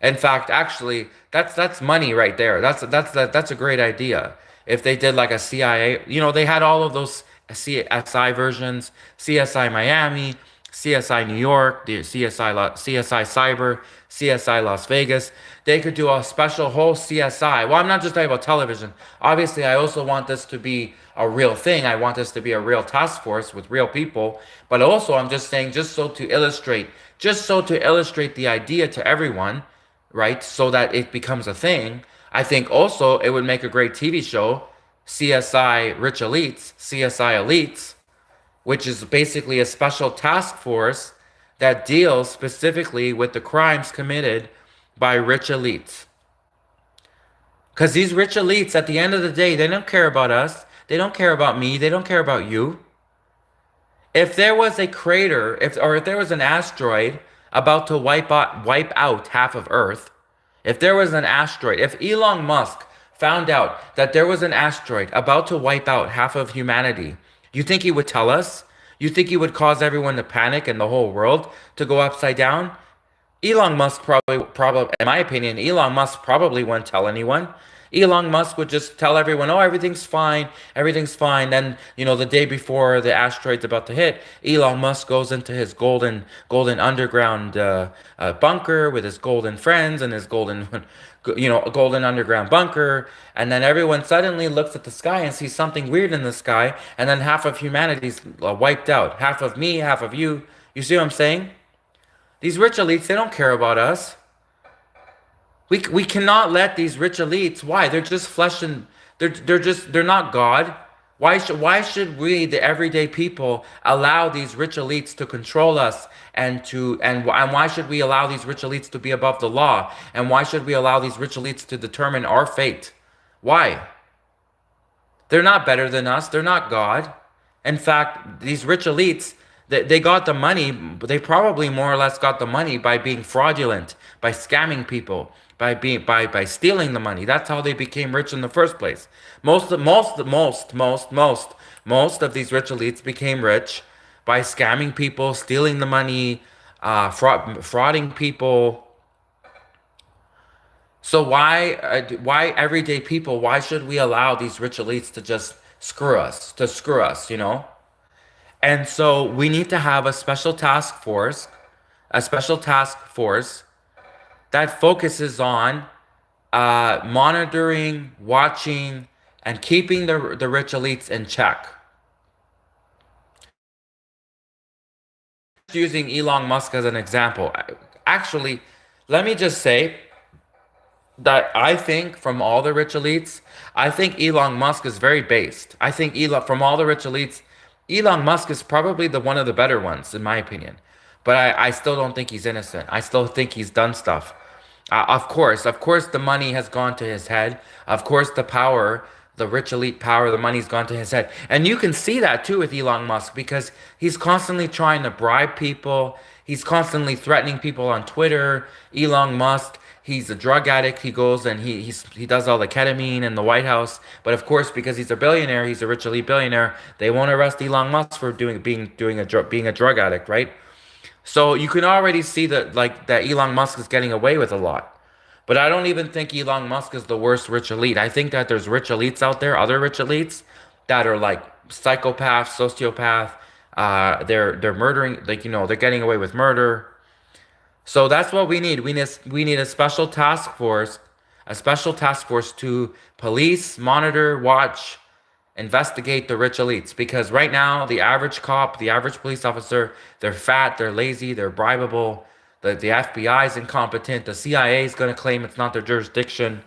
In fact, actually, that's money right there. That's a great idea. If they did like a CIA, they had all of those CSI versions, CSI Miami, CSI New York, the CSI Cyber, CSI Las Vegas. They could do a special whole CSI. Well, I'm not just talking about television. Obviously, I also want this to be a real thing. I want this to be a real task force with real people. But also, I'm just saying, just so to illustrate the idea to everyone, right? So that it becomes a thing. I think also it would make a great TV show, CSI Rich Elites, CSI Elites, which is basically a special task force that deals specifically with the crimes committed by rich elites. Because these rich elites, at the end of the day, they don't care about us. They don't care about me. They don't care about you. If there was a crater, if there was an asteroid about to wipe out half of Earth, if there was an asteroid, if Elon Musk found out that there was an asteroid about to wipe out half of humanity, you think he would tell us? You think he would cause everyone to panic and the whole world to go upside down? Elon Musk probably, in my opinion, Elon Musk probably wouldn't tell anyone. Elon Musk would just tell everyone, oh, everything's fine, everything's fine. Then, the day before the asteroid's about to hit, Elon Musk goes into his golden underground bunker with his golden friends and his golden underground bunker. And then everyone suddenly looks at the sky and sees something weird in the sky. And then half of humanity's wiped out. Half of me, half of you. You see what I'm saying? These rich elites, they don't care about us. We cannot let these rich elites. Why? They're just flesh and they're not God. Why should we, the everyday people, allow these rich elites to control us and why should we allow these rich elites to be above the law? And why should we allow these rich elites to determine our fate? Why? They're not better than us. They're not God. In fact, these rich elites, they got the money. They probably more or less got the money by being fraudulent, by scamming people, by stealing the money. That's how they became rich in the first place. Most of these rich elites became rich by scamming people, stealing the money, frauding people. So why everyday people? Why should we allow these rich elites to just screw us? And so we need to have a special task force, that focuses on monitoring, watching, and keeping the rich elites in check. Using Elon Musk as an example. Actually, let me just say that I think from all the rich elites, I think Elon Musk is very based. I think from all the rich elites, Elon Musk is probably one of the better ones, in my opinion. But I still don't think he's innocent. I still think he's done stuff. Of course, the money has gone to his head. Of course, the rich elite power, the money's gone to his head. And you can see that too with Elon Musk because he's constantly trying to bribe people. He's constantly threatening people on Twitter. Elon Musk, he's a drug addict. He goes and he does all the ketamine in the White House. But of course, because he's a billionaire, he's a rich elite billionaire, they won't arrest Elon Musk for being a drug addict, right? So you can already see that Elon Musk is getting away with a lot. But I don't even think Elon Musk is the worst rich elite. I think that there's rich elites out there, other rich elites, that are like psychopaths, sociopath. They're murdering, they're getting away with murder. So that's what we need. We need a special task force to police, monitor, watch, Investigate the rich elites because right now the average cop, the average police officer, they're fat, they're lazy, they're bribable. The FBI is incompetent. The CIA is going to claim it's not their jurisdiction.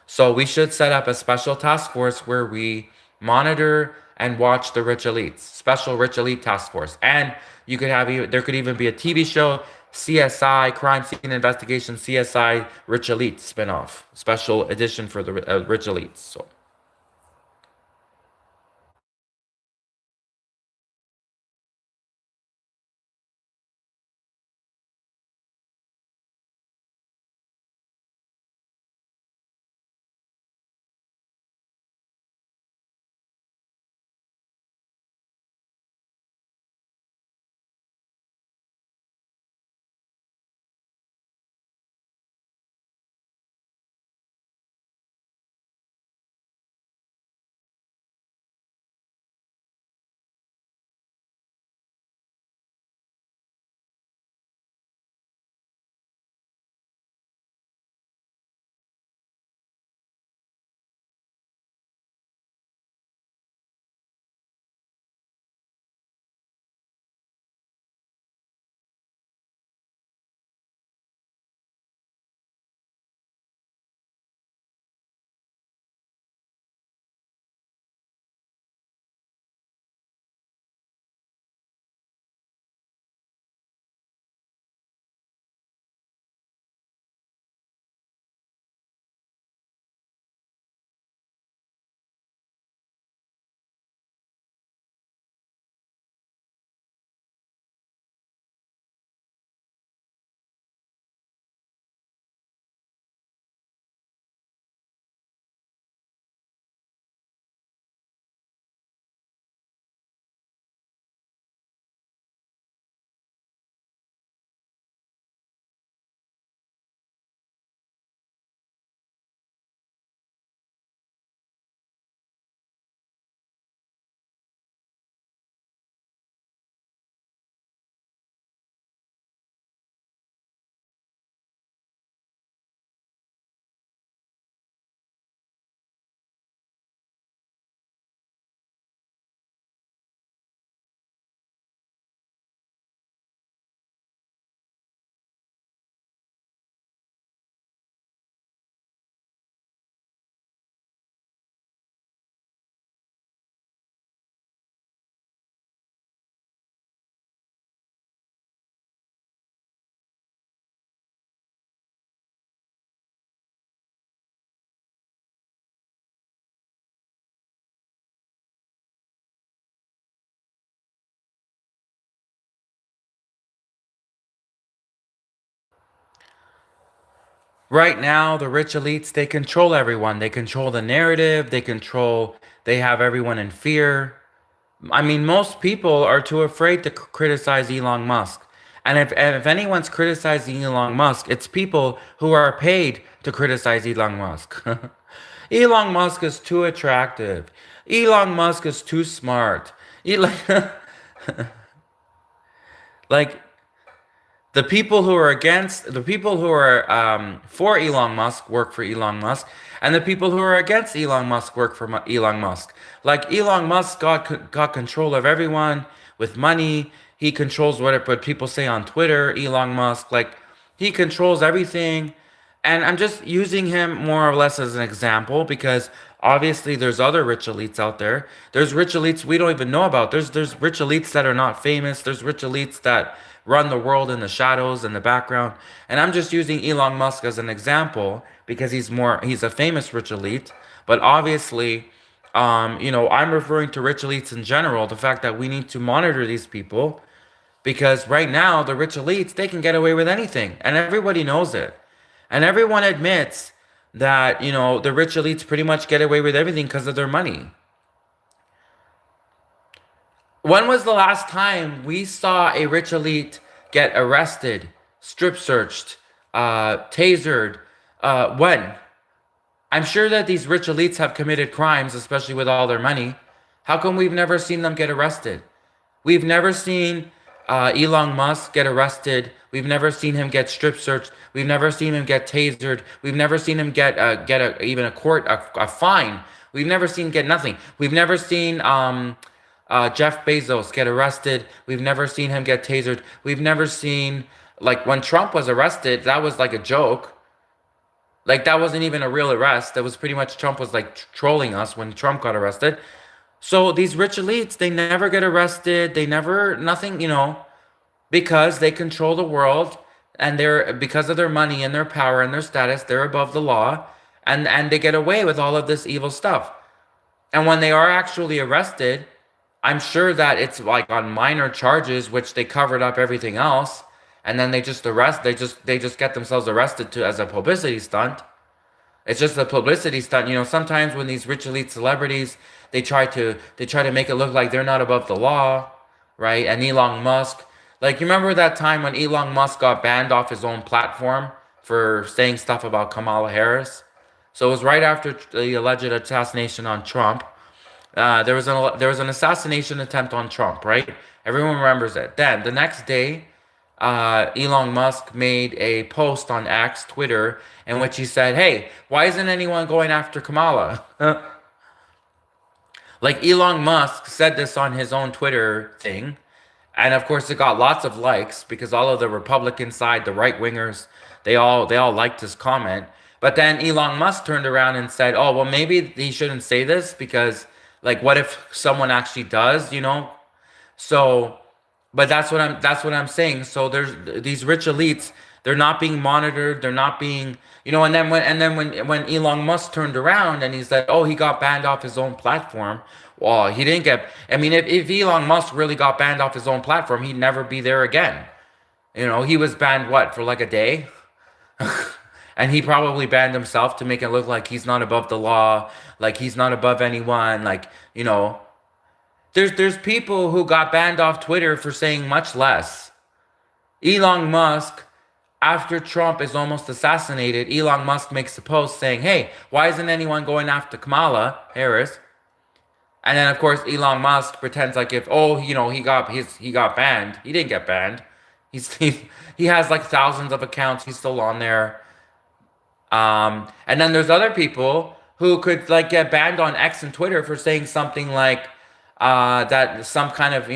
So we should set up a special task force where we monitor and watch the rich elites, special rich elite task force. And you could have there could even be a TV show, CSI, Crime Scene Investigation, CSI Rich Elite spinoff, special edition for the rich elites. So. Right now, the rich elites, they control everyone. They control the narrative, they have everyone in fear. I mean, most people are too afraid to criticize Elon Musk. And if anyone's criticizing Elon Musk, it's people who are paid to criticize Elon Musk. Elon Musk is too attractive. Elon Musk is too smart. Like the people who are for Elon Musk work for Elon Musk, and the people who are against Elon Musk work for Elon Musk. Like Elon Musk got control of everyone with money. He controls what people say on Twitter. Elon Musk, like he controls everything, and I'm just using him more or less as an example because obviously there's other rich elites out there. There's rich elites we don't even know about. There's rich elites that are not famous. There's rich elites that run the world in the shadows in the background. And I'm just using Elon Musk as an example because he's a famous rich elite. But obviously, I'm referring to rich elites in general. The fact that we need to monitor these people because right now the rich elites they can get away with anything, and everybody knows it, and everyone admits that the rich elites pretty much get away with everything because of their money. When was the last time we saw a rich elite get arrested, strip searched, tasered? When? I'm sure that these rich elites have committed crimes, especially with all their money. How come we've never seen them get arrested? We've never seen Elon Musk get arrested. We've never seen him get strip searched. We've never seen him get tasered. We've never seen him get even a fine We've never seen get nothing. We've never seen Jeff Bezos get arrested. We've never seen him get tasered. We've never seen, like, when Trump was arrested, that was like a joke. Like, that wasn't even a real arrest. That was pretty much Trump was like trolling us when Trump got arrested. So these rich elites, they never get arrested. They never, nothing, because they control the world, and they're, because of their money and their power and their status, they're above the law, and they get away with all of this evil stuff. And when they are actually arrested, I'm sure that it's like on minor charges, which they covered up everything else, and then they just get themselves arrested to as a publicity stunt. It's just a publicity stunt. Sometimes when these rich elite celebrities, they try to make it look like they're not above the law, right? And Elon Musk, like, you remember that time when Elon Musk got banned off his own platform for saying stuff about Kamala Harris? So it was right after the alleged assassination on Trump. There was an assassination attempt on Trump, right? Everyone remembers it. Then the next day, Elon Musk made a post on X, Twitter, in which he said, "Hey, why isn't anyone going after Kamala?" Like, Elon Musk said this on his own Twitter thing, and of course it got lots of likes because all of the Republican side, the right wingers, they all liked his comment. But then Elon Musk turned around and said, "Oh, well, maybe he shouldn't say this because, like, what if someone actually does, So, but that's what I'm saying. So there's these rich elites. They're not being monitored. They're not being, and then when Elon Musk turned around and he said, "Oh, he got banned off his own platform." Well, he didn't get. I mean, if Elon Musk really got banned off his own platform, he'd never be there again. He was banned what, for like a day, and he probably banned himself to make it look like he's not above the law, like he's not above anyone, like, there's people who got banned off Twitter for saying much less. Elon Musk, after Trump is almost assassinated, Elon Musk makes a post saying, "Hey, why isn't anyone going after Kamala Harris?" And then of course Elon Musk pretends like if, oh, he got banned. He didn't get banned. He has like thousands of accounts. He's still on there. And then there's other people who could like get banned on X and Twitter for saying something like that some kind of,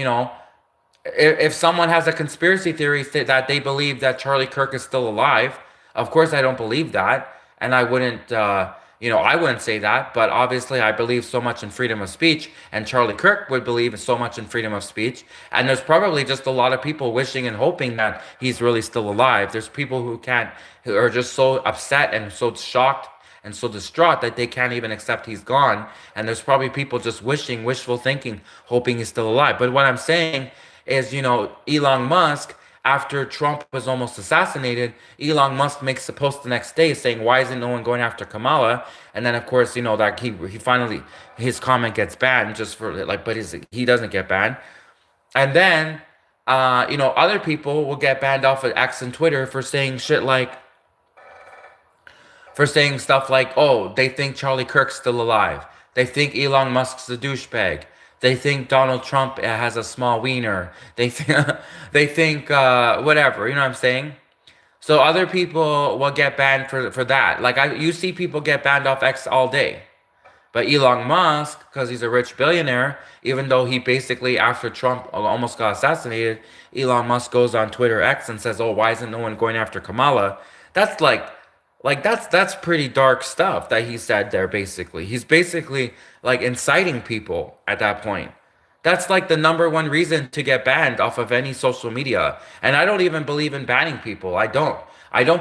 if someone has a conspiracy theory that they believe that Charlie Kirk is still alive. Of course I don't believe that, and I wouldn't say that, but obviously I believe so much in freedom of speech, and Charlie Kirk would believe so much in freedom of speech, and there's probably just a lot of people wishing and hoping that he's really still alive. There's people who are just so upset and so shocked and so distraught that they can't even accept he's gone, and there's probably people just wishing, wishful thinking, hoping he's still alive. But what I'm saying is, Elon Musk, after Trump was almost assassinated, Elon Musk makes a post the next day saying, "Why isn't no one going after Kamala?" And then of course, that he finally, his comment gets banned just for like, but he doesn't get banned. And then other people will get banned off of X and Twitter for saying stuff like, "Oh, they think Charlie Kirk's still alive. They think Elon Musk's a douchebag. They think Donald Trump has a small wiener. They think whatever." You know what I'm saying? So other people will get banned for that. Like, you see people get banned off X all day. But Elon Musk, because he's a rich billionaire, even though he basically, after Trump almost got assassinated, Elon Musk goes on Twitter X and says, "Oh, why isn't no one going after Kamala?" That's that's pretty dark stuff that he said there. Basically, he's basically like inciting people at that point. That's like the number one reason to get banned off of any social media. And I don't even believe in banning people. I don't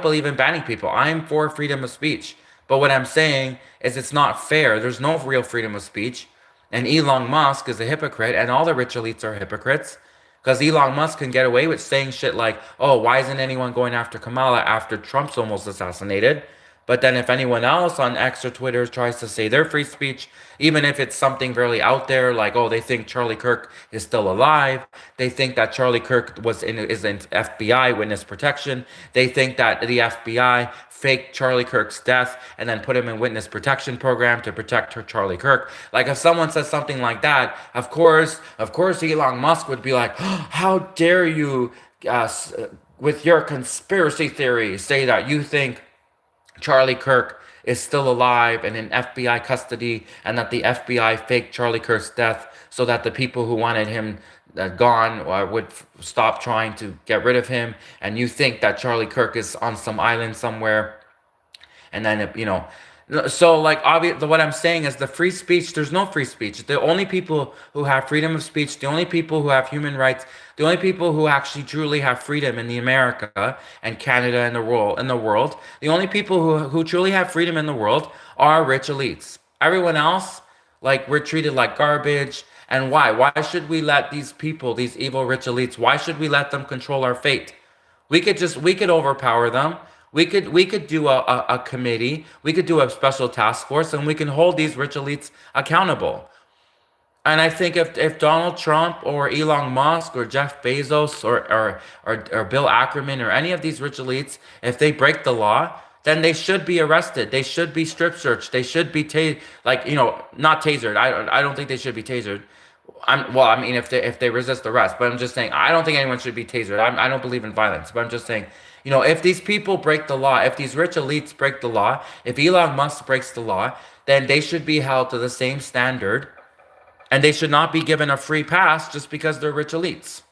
believe in banning people. I'm for freedom of speech. But what I'm saying is it's not fair. There's no real freedom of speech. And Elon Musk is a hypocrite, and all the rich elites are hypocrites. Because Elon Musk can get away with saying shit like, "Oh, why isn't anyone going after Kamala after Trump's almost assassinated?" But then if anyone else on X or Twitter tries to say their free speech, even if it's something really out there, like, oh, they think Charlie Kirk is still alive. They think that Charlie Kirk is in FBI witness protection. They think that the FBI faked Charlie Kirk's death and then put him in witness protection program to protect Charlie Kirk. Like, if someone says something like that, of course, Elon Musk would be like, "Oh, how dare you, with your conspiracy theory, say that you think Charlie Kirk is still alive and in FBI custody, and that the FBI faked Charlie Kirk's death so that the people who wanted him gone would stop trying to get rid of him, and you think that Charlie Kirk is on some island somewhere, and then so like obvious, what I'm saying is the free speech, there's no free speech. The only people who have freedom of speech, the only people who have human rights, the only people who actually truly have freedom in the America and Canada and the world, the only people who truly have freedom in the world are rich elites. Everyone else, like, we're treated like garbage. And why should we let these people, these evil rich elites, why should we let them control our fate? We could overpower them. We could do a committee. We could do a special task force, and we can hold these rich elites accountable. And I think if Donald Trump or Elon Musk or Jeff Bezos or Bill Ackerman or any of these rich elites, if they break the law, then they should be arrested. They should be strip searched. They should be like, not tasered. I don't think they should be tasered. I mean, if they resist arrest, but I'm just saying I don't think anyone should be tasered. I don't believe in violence, but I'm just saying, if these people break the law, if these rich elites break the law, if Elon Musk breaks the law, then they should be held to the same standard, and they should not be given a free pass just because they're rich elites.